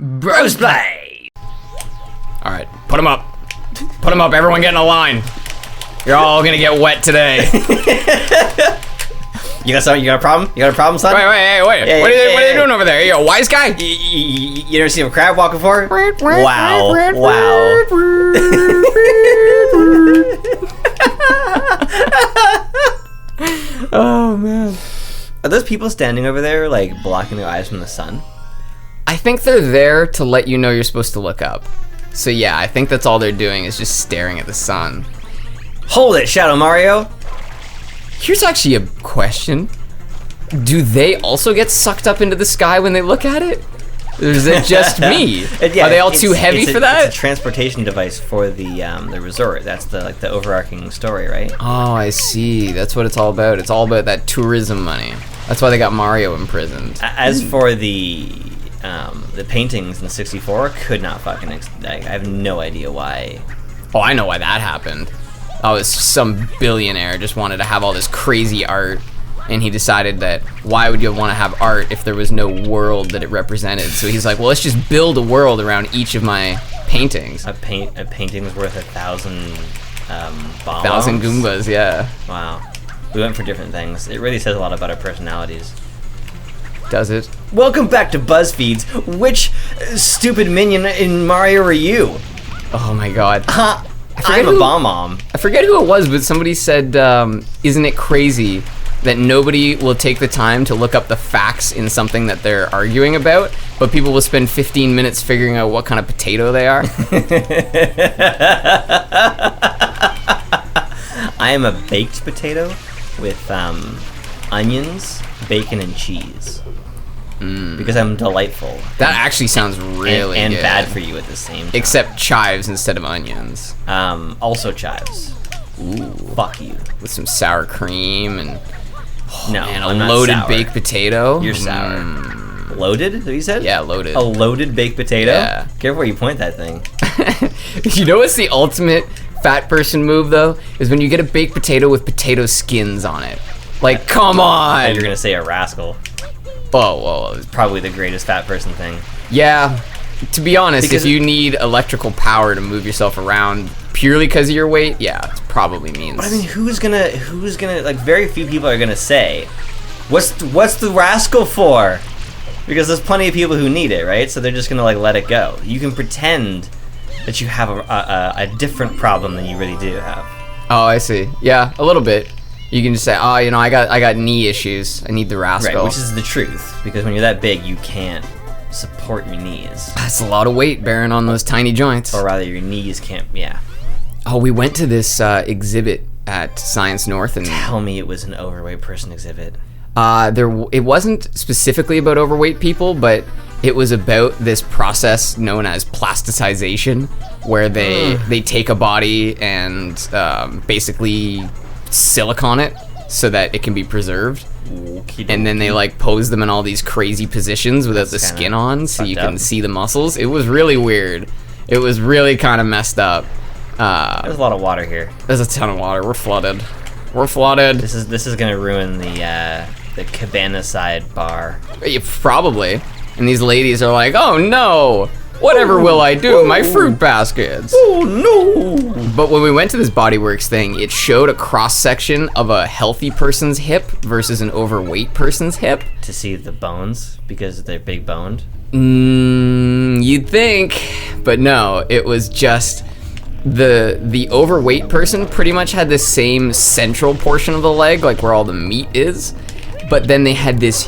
Brosplay! Alright, put them up. Put them up, everyone get in a line. You're all gonna get wet today. You got a problem? You got a problem, son? Wait. Yeah, what are they doing over there? Are you a wise guy? You never seen a crab walk before? Wow. Oh, man. Are those people standing over there, like, blocking their eyes from the sun? I think they're there to let you know you're supposed to look up. So yeah, I think that's all they're doing is just staring at the sun. Hold it, Shadow Mario! Here's actually a question. Do they also get sucked up into the sky when they look at it? Or is it just me? Yeah, are they all too heavy for that? It's a transportation device for the resort. That's the overarching story, right? Oh, I see. That's what it's all about. It's all about that tourism money. That's why they got Mario imprisoned. As for the paintings in 64, could not fucking. I have no idea why. Oh, I know why that happened. Oh, it's some billionaire just wanted to have all this crazy art, and he decided that why would you want to have art if there was no world that it represented? So he's like, well, let's just build a world around each of my paintings. A painting's worth 1,000 bombs? 1,000 Goombas, yeah. Wow. We went for different things. It really says a lot about our personalities. Does it? Welcome back to BuzzFeeds. Which stupid minion in Mario are you? Oh my god. I'm a bomb-bomb. I forget who it was, but somebody said, isn't it crazy that nobody will take the time to look up the facts in something that they're arguing about, but people will spend 15 minutes figuring out what kind of potato they are? I am a baked potato with onions, bacon, and cheese. Because I'm delightful. That actually sounds really and good. bad for you at the same time. Except chives instead of onions. Also chives. Ooh. Fuck you. With some sour cream and no, and I'm a not loaded sour. baked potato. You're sour. Loaded? Is that what you said? Yeah, loaded. A loaded baked potato? Yeah. Careful where you point that thing. You know what's the ultimate fat person move though? Is when you get a baked potato with potato skins on it. Like, come on! You're gonna say a rascal. Whoa. It's probably the greatest fat person thing. Yeah, to be honest, Because if you need electrical power to move yourself around purely because of your weight, yeah, it probably means. But I mean, who's gonna like? Very few people are gonna say, "What's the rascal for?" Because there's plenty of people who need it, right? So they're just gonna like let it go. You can pretend that you have a different problem than you really do have. Oh, I see. Yeah, a little bit. You can just say, oh, you know, I got knee issues. I need the rascal. Right, which is the truth. Because when you're that big, you can't support your knees. That's a lot of weight bearing on those tiny joints. Or rather, your knees can't. Yeah. Oh, we went to this exhibit at Science North, and tell me it was an overweight person exhibit. It wasn't specifically about overweight people, but it was about this process known as plasticization, where they take a body and basically silicone it so that it can be preserved. And then they like pose them in all these crazy positions without the skin on, so you can see the muscles. It was really weird. It was really kind of messed up. There's a lot of water here. There's a ton of water. We're flooded. This is gonna ruin the cabana side bar. Yeah, probably. And these ladies are like, oh no, whatever will I do? My fruit baskets. Oh no! But when we went to this Bodyworks thing, it showed a cross section of a healthy person's hip versus an overweight person's hip. To see the bones because they're big boned. You'd think, but no. It was just the overweight person pretty much had the same central portion of the leg, like where all the meat is. But then they had this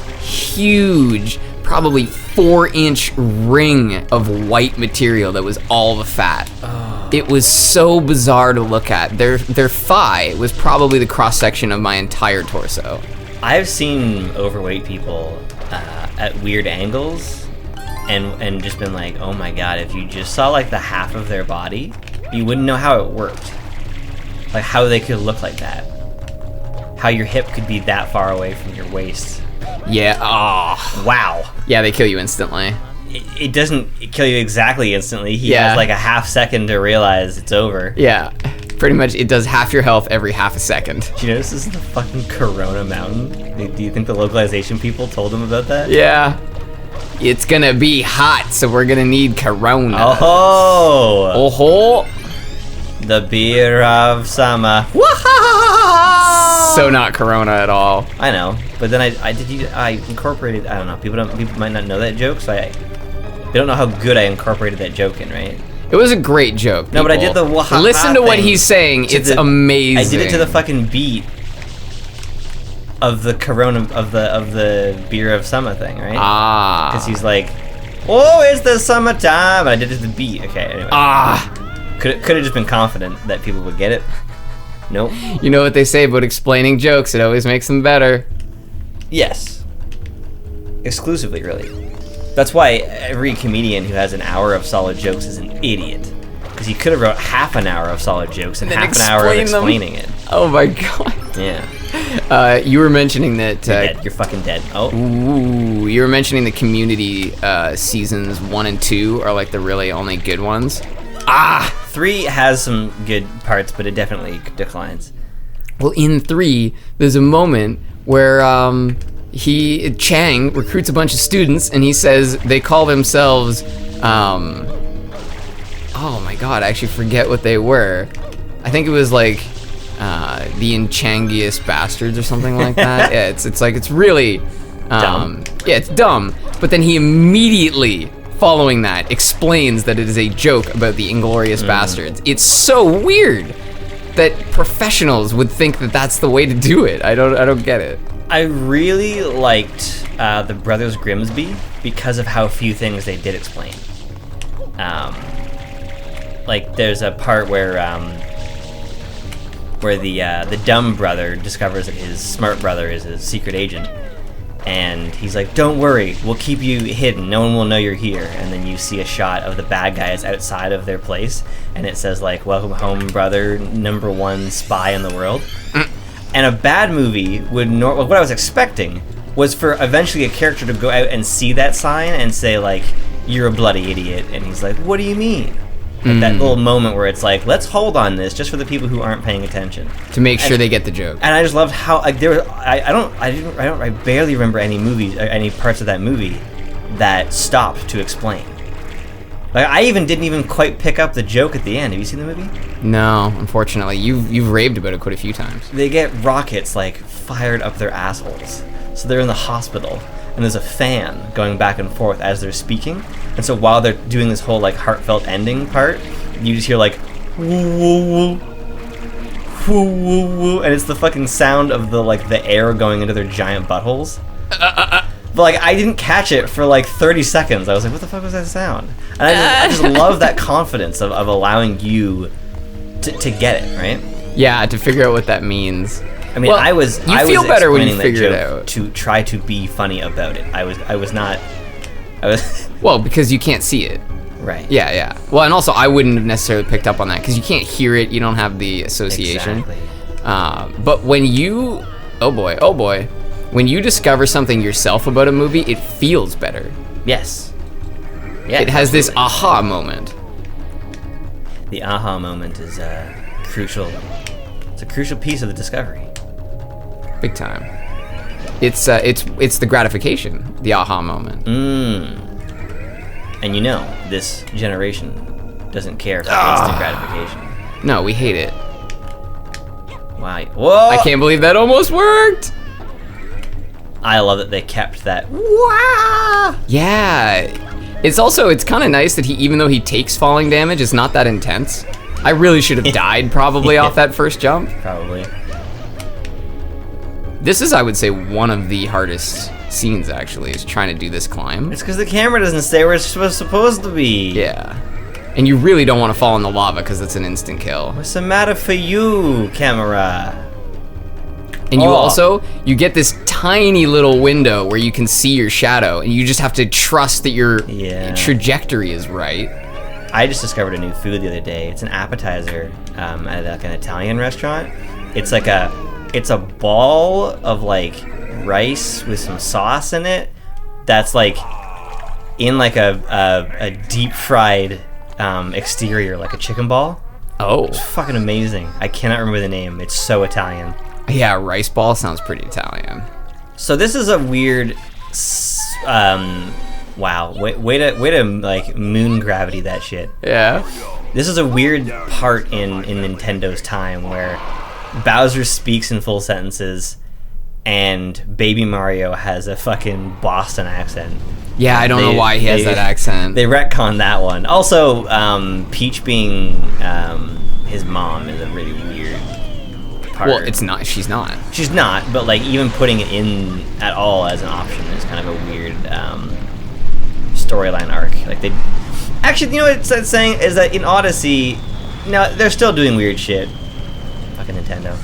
huge, probably 4-inch ring of white material that was all the fat. Oh. It was so bizarre to look at. Their thigh was probably the cross section of my entire torso. I've seen overweight people at weird angles and just been like, oh my god, if you just saw like the half of their body, you wouldn't know how it worked. Like how they could look like that. How your hip could be that far away from your waist. Yeah, oh. Wow. Yeah, they kill you instantly. It doesn't kill you exactly instantly. He has like a half second to realize it's over. Yeah, pretty much it does half your health every half a second. Do you notice this is the fucking Corona Mountain? Do you think the localization people told them about that? Yeah. It's gonna be hot, so we're gonna need Corona. Oh, Oh, the beer of summer. so not Corona at all. I know, but then I incorporated. I don't know. People might not know that joke, so they don't know how good I incorporated that joke in, right? It was a great joke. No, but I did the Listen to what he's saying. It's amazing. I did it to the fucking beat of the Corona of the beer of summer thing, right? Because he's like, "Oh, it's the summertime." I did it to the beat. Okay, anyway. Could have just been confident that people would get it. Nope. You know what they say about explaining jokes? It always makes them better. Yes. Exclusively, really. That's why every comedian who has an hour of solid jokes is an idiot. Because he could have wrote half an hour of solid jokes and half an hour of explaining it. Oh my god. Yeah. You were mentioning that... You're dead. You're fucking dead. Oh. Ooh, you were mentioning the Community seasons 1 and 2 are like the really only good ones. 3 has some good parts, but it definitely declines. Well, in 3, there's a moment where Chang recruits a bunch of students, and he says they call themselves, oh my god, I actually forget what they were. I think it was like the Enchangiest Bastards or something like that. Yeah, it's really dumb. Yeah, it's dumb. But then he immediately, following that, explains that it is a joke about the Inglorious Bastards. It's so weird that professionals would think that that's the way to do it. I don't get it. I really liked the Brothers Grimsby because of how few things they did explain. Like there's a part where the dumb brother discovers that his smart brother is a secret agent, and he's like, "Don't worry, we'll keep you hidden. No one will know you're here." And then you see a shot of the bad guys outside of their place, and it says like, "Welcome home, brother, #1 spy in the world." And a bad movie would what I was expecting was for eventually a character to go out and see that sign and say like, "You're a bloody idiot," and he's like, "What do you mean?" Like that little moment where it's like, let's hold on this just for the people who aren't paying attention to make sure they get the joke. And I just loved how like I barely remember any movies, any parts of that movie that stopped to explain. Like I didn't even quite pick up the joke at the end. Have you seen the movie? No, unfortunately. You've raved about it quite a few times. They get rockets like fired up their assholes. So they're in the hospital, and there's a fan going back and forth as they're speaking. And so while they're doing this whole like heartfelt ending part, you just hear like woo woo woo, woo woo woo, and it's the fucking sound of the air going into their giant buttholes. But like I didn't catch it for like 30 seconds. I was like, what the fuck was that sound? And I just love that confidence of allowing you to get it, right? Yeah, to figure out what that means. I mean, well, I was feel better when you figure it out. To try to be funny about it. I was not. Well, because you can't see it. Right. Yeah. Well, and also I wouldn't have necessarily picked up on that because you can't hear it. You don't have the association. Exactly. But when you, oh boy, when you discover something yourself about a movie, it feels better. Yes. Yeah. It has this aha moment. The aha moment is crucial. It's a crucial piece of the discovery. Big time. It's the gratification, the aha moment. And this generation doesn't care for instant gratification. No, we hate it. Wow. Whoa! I can't believe that almost worked. I love that they kept that. Wow! Yeah. It's kind of nice that even though he takes falling damage, it's not that intense. I really should have died probably off that first jump. Probably. This is, I would say, one of the hardest scenes, actually, is trying to do this climb. It's because the camera doesn't stay where it's supposed to be. Yeah. And you really don't want to fall in the lava because it's an instant kill. What's the matter for you, camera? And you get this tiny little window where you can see your shadow, and you just have to trust that your trajectory is right. I just discovered a new food the other day. It's an appetizer at like an Italian restaurant. It's a ball of like rice with some sauce in it that's like in like a deep fried exterior, like a chicken ball. Oh. It's fucking amazing. I cannot remember the name. It's so Italian. Yeah, rice ball sounds pretty Italian. So this is a weird Wow, way to like moon gravity that shit. Yeah. This is a weird part in Nintendo's time where Bowser speaks in full sentences and Baby Mario has a fucking Boston accent. Yeah, I don't know why he has that accent. They retconned that one. Also, Peach being his mom is a really weird part. Well, it's not. She's not. She's not, but like even putting it in at all as an option is kind of a weird storyline arc. Like they actually, you know what it's saying is that in Odyssey, no, they're still doing weird shit. Fucking Nintendo.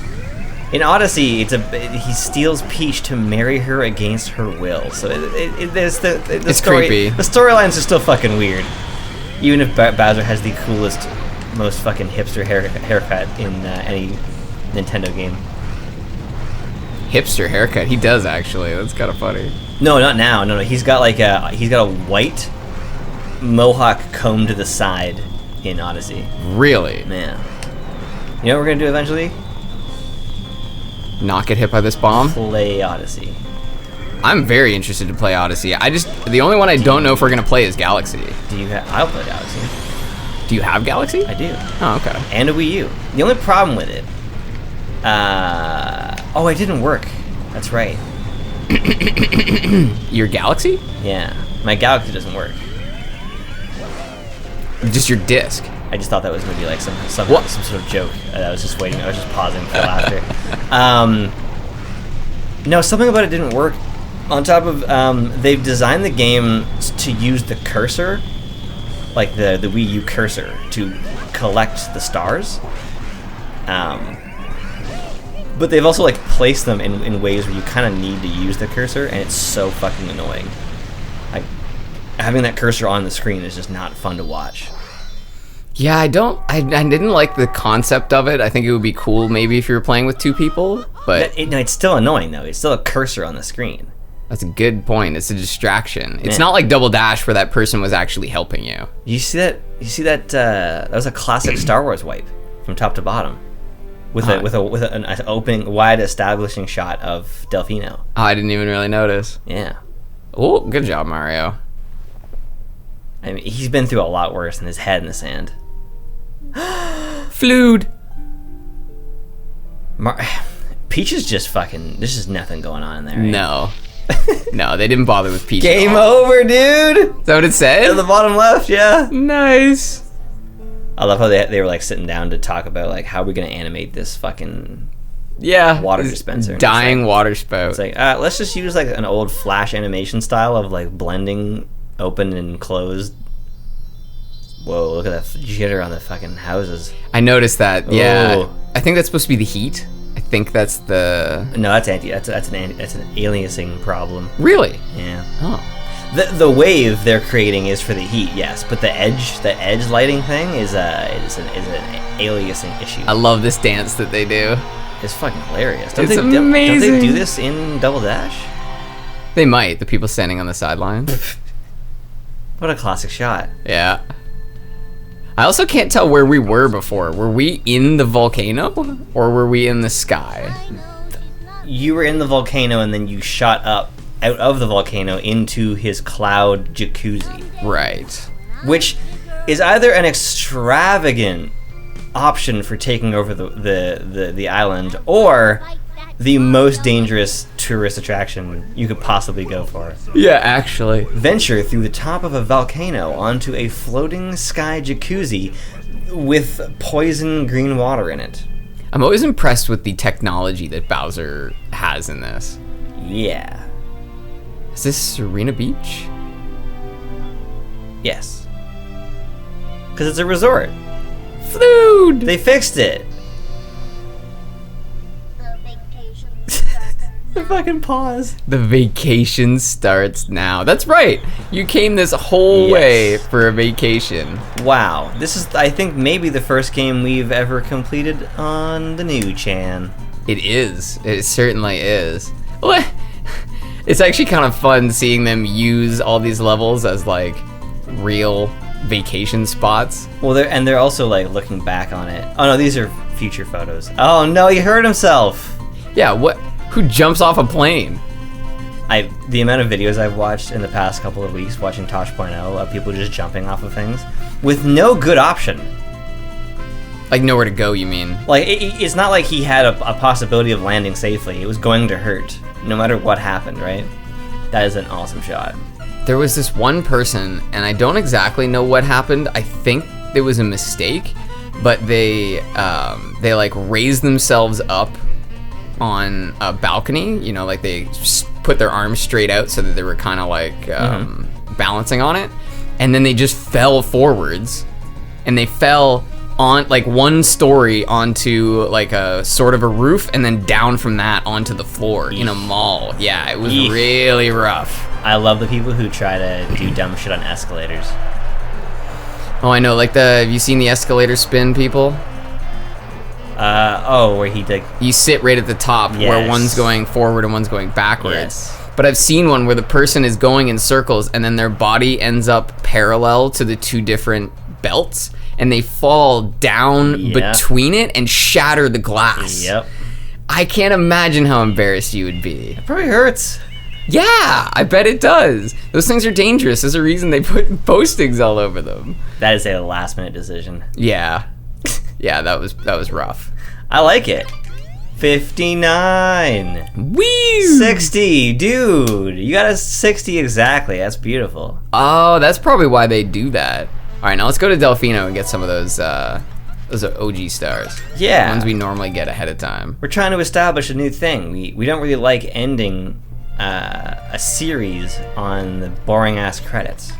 In Odyssey, he steals Peach to marry her against her will. So it's creepy. The storylines are still fucking weird. Even if Bowser has the coolest, most fucking hipster haircut in any Nintendo game. Hipster haircut? He does actually. That's kind of funny. No, not now. No. He's got a white mohawk comb to the side in Odyssey. Really? Man. You know what we're gonna do eventually? Not get hit by this bomb? Play Odyssey. I'm very interested to play Odyssey. The only one I don't know if we're gonna play is Galaxy. I'll play Galaxy. Do you have Galaxy? I do. Oh, okay. And a Wii U. The only problem with it, it didn't work. That's right. Your Galaxy? Yeah, my Galaxy doesn't work. Just your disc. I just thought that was gonna be like some sort of joke. I was just waiting. I was just pausing for laughter. No, something about it didn't work. On top of they've designed the game to use the cursor, like the Wii U cursor, to collect the stars. But they've also like placed them in ways where you kind of need to use the cursor, and it's so fucking annoying. Like having that cursor on the screen is just not fun to watch. Yeah, I didn't like the concept of it. I think it would be cool maybe if you were playing with two people, but it's still annoying though. It's still a cursor on the screen. That's a good point. It's a distraction. It's not like Double Dash where that person was actually helping you. You see that that was a classic Star Wars wipe from top to bottom. With an opening wide establishing shot of Delfino. Oh, I didn't even really notice. Yeah. Oh, good job, Mario. I mean, he's been through a lot worse than his head in the sand. Flued. Peach is just fucking. There's just nothing going on in there. Right? No. No, they didn't bother with Peach. Game over, dude. Is that what it said? At the bottom left, yeah. Nice. I love how they were like sitting down to talk about like how we're gonna animate this fucking water dispenser. Dying water spout. It's like let's just use like an old Flash animation style of like blending open and closed. Whoa, look at that jitter on the fucking houses. I noticed that. Yeah. Oh. I think that's supposed to be the heat. I think that's the. No, that's an aliasing problem. Really? Yeah. Oh. The wave they're creating is for the heat, yes, but the edge lighting thing is an aliasing issue. I love this dance that they do. It's fucking hilarious. It's amazing. Don't they do this in Double Dash? They might. The people standing on the sidelines. What a classic shot. Yeah. I also can't tell where we were before. Were we in the volcano or were we in the sky? You were in the volcano and then you shot up out of the volcano into his cloud jacuzzi. Right. Which is either an extravagant option for taking over the island or the most dangerous tourist attraction you could possibly go for. Yeah, actually. Venture through the top of a volcano onto a floating sky jacuzzi with poison green water in it. I'm always impressed with the technology that Bowser has in this. Yeah. Is this Serena Beach? Yes. Because it's a resort. Flued! They fixed it. The fucking pause. The vacation starts now. That's right. You came this whole way for a vacation. Wow. This is, I think, maybe the first game we've ever completed on the new Chan. It is. It certainly is. What? It's actually kind of fun seeing them use all these levels as like real vacation spots. Well, they're also like looking back on it. Oh no, these are future photos. Oh no, he hurt himself. Yeah, what? Who jumps off a plane? The amount of videos I've watched in the past couple of weeks watching Tosh.0 of people just jumping off of things with no good option. Like nowhere to go, you mean? Like, it's not like he had a possibility of landing safely. It was going to hurt, no matter what happened, right? That is an awesome shot. There was this one person, and I don't exactly know what happened. I think it was a mistake, but they like raised themselves up on a balcony. You know, like they put their arms straight out so that they were kind of like balancing on it, and then they just fell forwards, and they fell on like one story onto like a sort of a roof, and then down from that onto the floor in a mall. Yeah, it was really rough. I love the people who try to do dumb shit on escalators. Oh, I know. Like have you seen the escalator spin, people? Where he like you sit right at the top, where one's going forward and one's going backwards. Yes. But I've seen one where the person is going in circles, and then their body ends up parallel to the two different belts, and they fall down between it and shatter the glass. Yep. I can't imagine how embarrassed you would be. It probably hurts. Yeah, I bet it does. Those things are dangerous. There's a reason they put postings all over them. That is a last-minute decision. Yeah. Yeah, that was rough. I like it. 59. Woo! 60, dude. You got a 60 exactly. That's beautiful. Oh, that's probably why they do that. All right, now let's go to Delfino and get some of those OG stars. Yeah. The ones we normally get ahead of time. We're trying to establish a new thing. We don't really like ending a series on the boring-ass credits.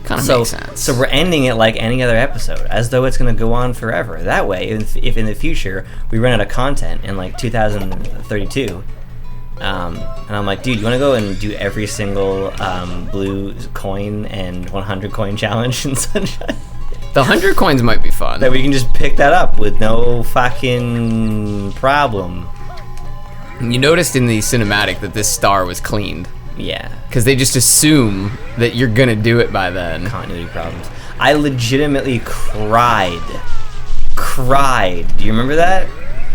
Kind of makes sense. So we're ending it like any other episode, as though it's going to go on forever. That way, if in the future we run out of content in like 2032, and I'm like, dude, you want to go and do every single blue coin and 100 coin challenge in Sunshine? The 100 coins might be fun. That we can just pick that up with no fucking problem. You noticed in the cinematic that this star was cleaned. Yeah. Because they just assume that you're going to do it by then. Continuity problems. I legitimately cried. Do you remember that?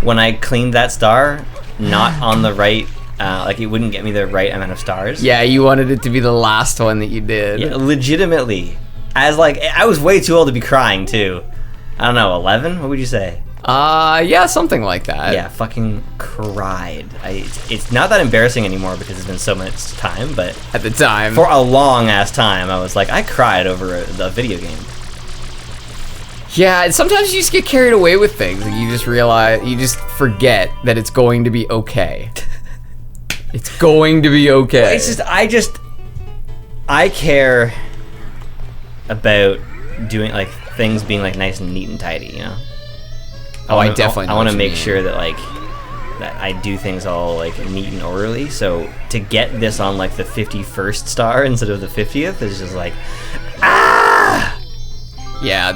When I cleaned that star, not on the right, like it wouldn't get me the right amount of stars. Yeah, you wanted it to be the last one that you did. Yeah, legitimately. As like, I was way too old to be crying too. I don't know, 11? What would you say? Yeah, something like that. Yeah, fucking cried. It's not that embarrassing anymore because it's been so much time, but at the time, for a long ass time, I was like, I cried over the video game. Yeah, sometimes you just get carried away with things. Like you just forget that it's going to be okay. It's going to be okay. Well, it's just, I care about doing like things being like nice and neat and tidy, you know? I definitely know I want to what you make mean. sure that like that I do things all like neat and orderly. So to get this on like the 51st star instead of the 50th is just like Yeah,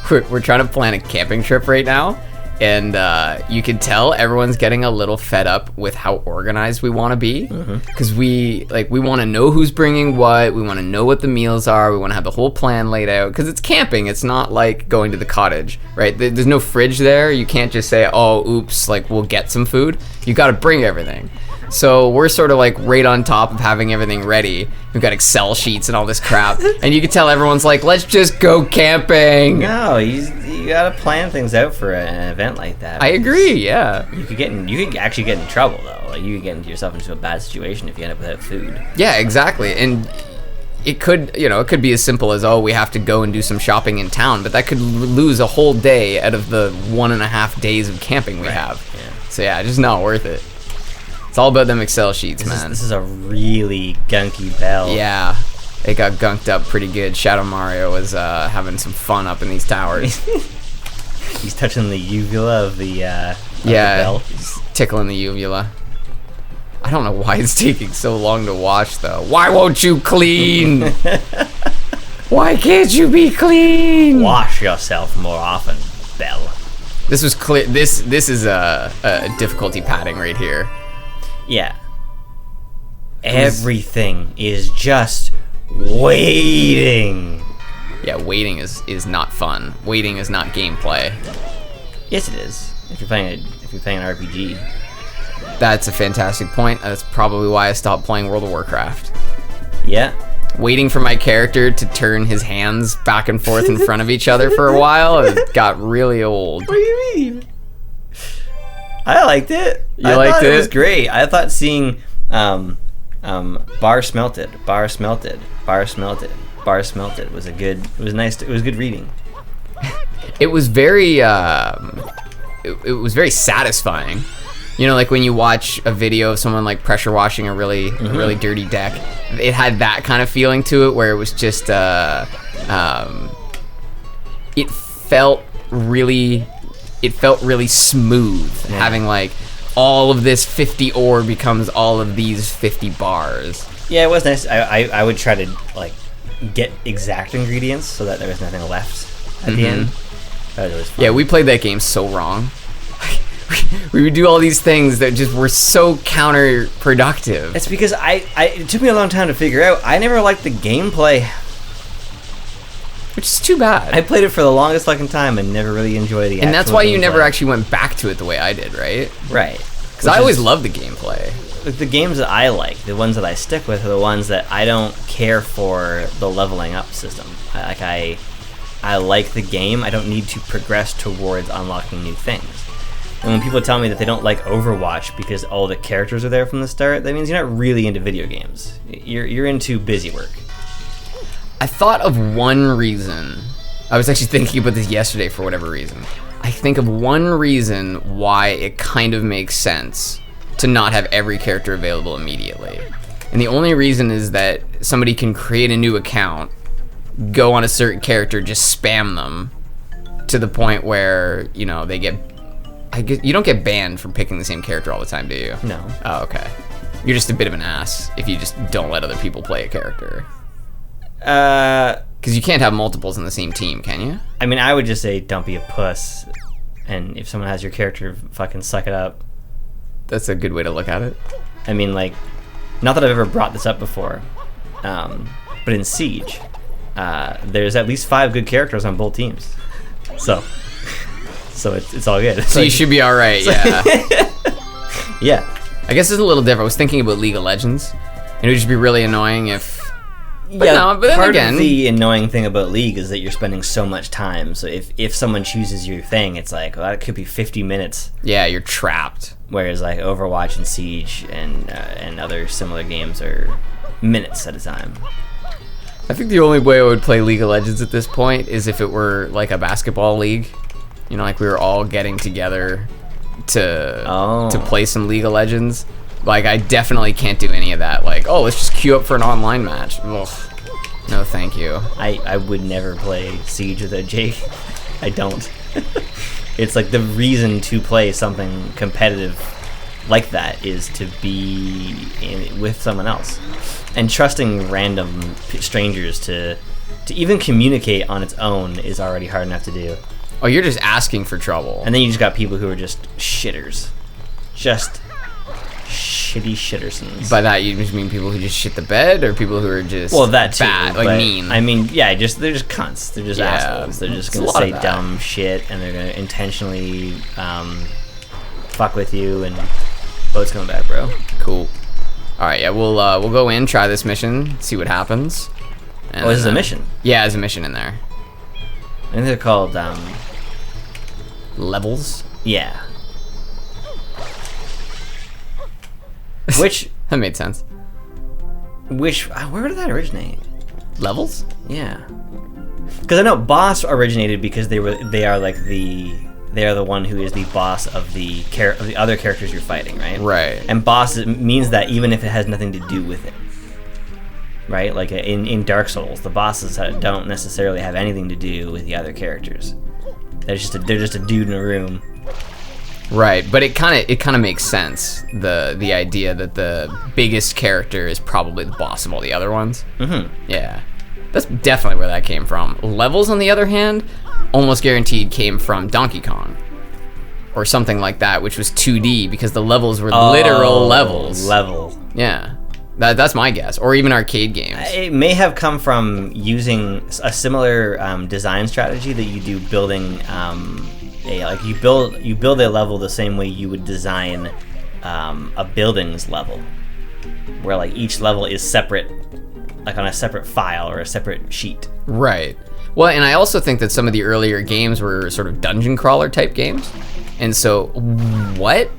we're trying to plan a camping trip right now, and you can tell everyone's getting a little fed up with how organized we want to be, because we want to know who's bringing what, we want to know what the meals are, we want to have the whole plan laid out, because it's camping. It's not like going to the cottage, right? There's no fridge there. You can't just say, oh, oops, like we'll get some food. You got to bring everything. So we're sort of like right on top of having everything ready. We've got Excel sheets and all this crap, and you can tell everyone's like, let's just go camping. No, you gotta plan things out for an event like that. I agree. Yeah. You could actually get in trouble though. Like you could get yourself into a bad situation if you end up without food. Yeah, exactly. And it could be as simple as, oh, we have to go and do some shopping in town, but that could lose a whole day out of the 1.5 days of camping we have. Yeah. So yeah, just not worth it. It's all about them Excel sheets, man. This is a really gunky bell. Yeah, it got gunked up pretty good. Shadow Mario was having some fun up in these towers. He's touching the uvula of the yeah, bell. he's tickling the uvula. I don't know why it's taking so long to wash, though. Why won't you clean? Why can't you be clean? Wash yourself more often, Bell. This was clear. This is a difficulty padding right here. Yeah. Everything is just waiting. Yeah, waiting is not fun. Waiting is not gameplay. Yes, it is. If you're playing an RPG. That's a fantastic point. That's probably why I stopped playing World of Warcraft. Yeah. Waiting for my character to turn his hands back and forth in front of each other for a while, it got really old. What do you mean? I liked it. You liked it? It was great. I thought seeing bar smelted was a good. It was nice. It was good reading. It was very it was very satisfying. You know, like when you watch a video of someone like pressure washing a really dirty deck, it had that kind of feeling to it where it was just it felt really smooth, having like all of this 50 ore becomes all of these 50 bars. Yeah, it was nice. I would try to like get exact ingredients so that there was nothing left at the end. That was fun. Yeah, we played that game so wrong. We would do all these things that just were so counterproductive. It's because it took me a long time to figure out. I never liked the gameplay. Which is too bad. I played it for the longest fucking time and never really enjoyed the And that's why you gameplay. never actually went back to it the way I did, right? Right. Because I always loved the gameplay. The games that I like, the ones that I stick with, are the ones that I don't care for the leveling up system. I like the game. I don't need to progress towards unlocking new things. And when people tell me that they don't like Overwatch because all the characters are there from the start, that means you're not really into video games. You're into busy work. I thought of one reason. I was actually thinking about this yesterday for whatever reason. I think of one reason why it kind of makes sense to not have every character available immediately. And the only reason is that somebody can create a new account, go on a certain character, just spam them to the point where, you know, they get... I guess you don't get banned from picking the same character all the time, do you? No. Oh, okay. You're just a bit of an ass if you just don't let other people play a character. Because you can't have multiples in the same team, can you? I mean, I would just say don't be a puss, and if someone has your character, fucking suck it up. That's a good way to look at it. I mean, like, not that I've ever brought this up before, but in Siege, there's at least 5 good characters on both teams. So it's all good. So you should be all right, yeah. Yeah. I guess it's a little different. I was thinking about League of Legends, and it would just be really annoying if... But yeah, no, but then part again... of the annoying thing about League is that you're spending so much time. So if someone chooses your thing, it's like, well, that could be 50 minutes. Yeah, you're trapped. Whereas like Overwatch and Siege and other similar games are minutes at a time. I think the only way I would play League of Legends at this point is if it were like a basketball league. You know, like we were all getting together to play some League of Legends. Like, I definitely can't do any of that. Like, oh, let's just queue up for an online match. Ugh. No, thank you. I would never play Siege without Jake. I don't. It's like the reason to play something competitive like that is to be with someone else. And trusting random strangers to even communicate on its own is already hard enough to do. Oh, you're just asking for trouble. And then you just got people who are just shitters. Just shitty shittersons. By that, you just mean people who just shit the bed, or people who are just that too, bad, like mean? I mean, yeah, they're just cunts. They're just assholes. They're just gonna say dumb shit, and they're gonna intentionally fuck with you. And boat's coming back, bro. Cool. All right, yeah, we'll go in, try this mission, see what happens. And this is a mission. Yeah, there's a mission in there. I think they're called levels. Yeah. Which that made sense. Where did that originate? Levels? Yeah. Because I know boss originated because they are the one who is the boss of the other characters you're fighting, right? Right. And boss means that even if it has nothing to do with it, right? Like in Dark Souls, the bosses don't necessarily have anything to do with the other characters. They're just a dude in a room. Right, but it kind of makes sense, the idea that the biggest character is probably the boss of all the other ones. Mm-hmm. Yeah, that's definitely where that came from. Levels, on the other hand, almost guaranteed came from Donkey Kong or something like that, which was 2D because the levels were literal levels. Yeah, that's my guess. Or even arcade games. It may have come from using a similar design strategy that you do building. You build a level the same way you would design a buildings level, where like each level is separate, like on a separate file or a separate sheet. Right. Well, and I also think that some of the earlier games were sort of dungeon crawler type games. And so, what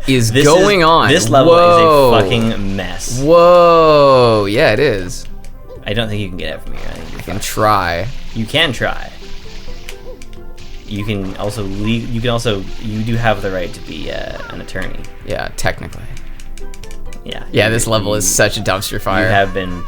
is going on? This level is a fucking mess. Whoa. Yeah, it is. I don't think you can get it from here. I think I can try. You can try. You can also you do have the right to be an attorney. Yeah, technically. Yeah. Yeah, this level is such a dumpster fire. You have been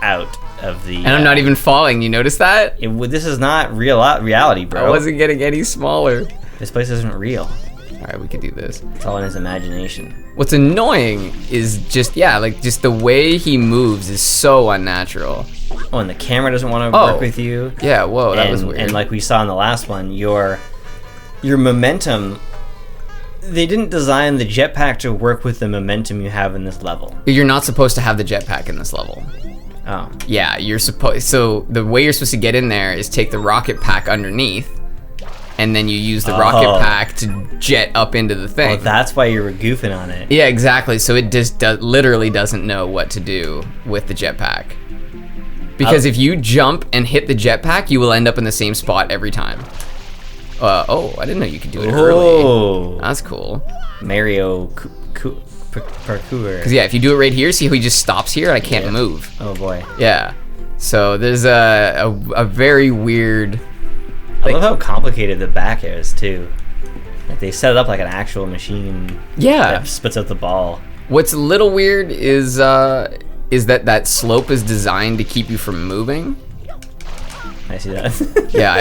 out of the. And I'm not even falling. You notice that? This is not reality, bro. I wasn't getting any smaller. This place isn't real. All right, we can do this. It's all in his imagination. What's annoying is just the way he moves is so unnatural. Oh, and the camera doesn't want to work with you. Yeah, whoa, that was weird. And like we saw in the last one, your momentum. They didn't design the jetpack to work with the momentum you have in this level. You're not supposed to have the jetpack in this level. Oh. Yeah, you're supposed. So the way you're supposed to get in there is take the rocket pack underneath, and then you use the rocket pack to jet up into the thing. Oh, that's why you were goofing on it. Yeah, exactly. So it just literally doesn't know what to do with the jetpack. Because if you jump and hit the jetpack, you will end up in the same spot every time. Oh, I didn't know you could do it early. That's cool. Mario parkour. Because yeah, if you do it right here, see how he just stops here and I can't move. Oh boy. Yeah. So there's a very weird. I love how complicated the back is too. Like they set it up like an actual machine. Yeah. That spits out the ball. What's a little weird is that slope is designed to keep you from moving. I see that. Yeah,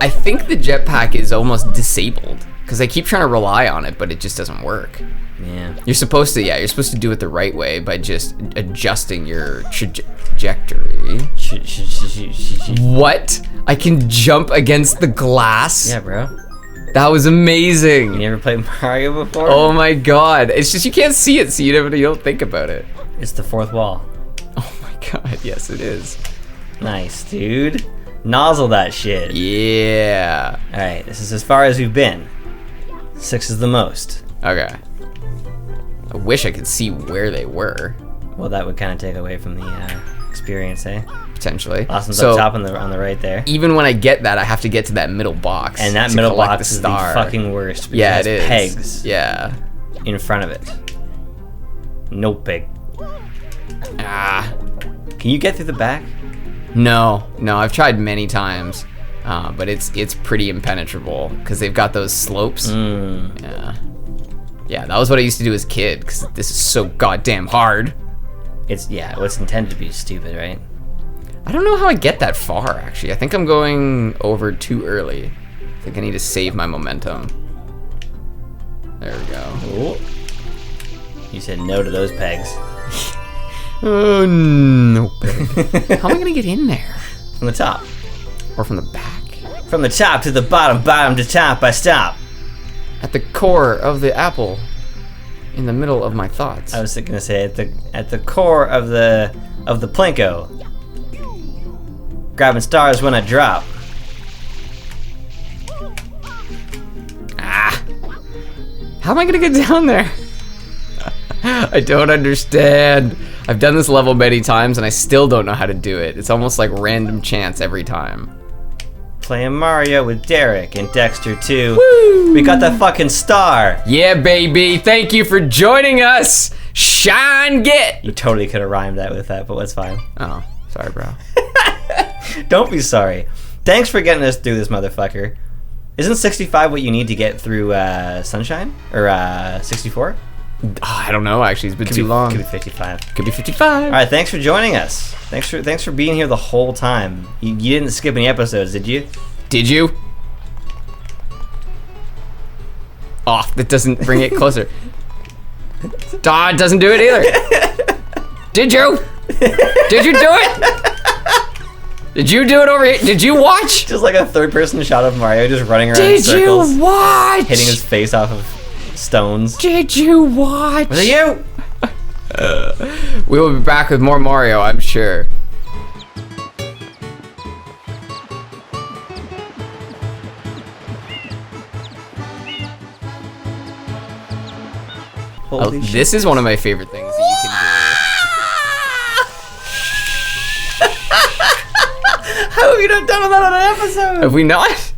I think the jetpack is almost disabled because I keep trying to rely on it, but it just doesn't work. Yeah. You're supposed to do it the right way by just adjusting your trajectory. What? I can jump against the glass? Yeah, bro. That was amazing. You never played Mario before? Oh my god. It's just you can't see it, so you don't think about it. It's the fourth wall. Oh my god, yes it is. Nice, dude. Nozzle that shit. Yeah. Alright, this is as far as we've been. 6 is the most. Okay. I wish I could see where they were. Well, that would kind of take away from the experience, eh? Potentially. Last one's up top on the right there. Even when I get that, I have to get to that middle box. And that middle box is the fucking worst. Yeah, it is. Pegs. Yeah. In front of it. No peg. Ah. Can you get through the back? No, I've tried many times, but it's pretty impenetrable because they've got those slopes. Yeah, that was what I used to do as a kid because this is so goddamn hard. It's intended to be stupid, right? I don't know how I get that far actually. I think I'm going over too early. I think I need to save my momentum. There we go. Ooh. You said no to those pegs. Oh no. How am I gonna get in there? From the top. Or from the back? From the top to the bottom, bottom to top, I stop. At the core of the apple. In the middle of my thoughts. I was gonna say at the core of the plinko. Grabbing stars when I drop. Ah. How am I gonna get down there? I don't understand. I've done this level many times and I still don't know how to do it. It's almost like random chance every time. Playing Mario with Derek and Dexter too. Woo! We got that fucking star. Yeah, baby. Thank you for joining us. Shine Get. You totally could have rhymed that with that, but it's fine. Oh, sorry, bro. Don't be sorry. Thanks for getting us through this motherfucker. Isn't 65 what you need to get through Sunshine? Or 64? I don't know, actually. It's been too long. Could be 55. Could be 55. All right, thanks for joining us. Thanks for being here the whole time. You didn't skip any episodes, did you? Did you? Oh, that doesn't bring it closer. It doesn't do it either. Did you? Did you do it? Did you do it over here? Did you watch? Just like a third-person shot of Mario just running around in circles. Did you watch? Hitting his face off of stones. Did you watch? Was it you? We will be back with more Mario, I'm sure. Holy shit. This is one of my favorite things that you can How have you not done that on an episode? do. Have we not?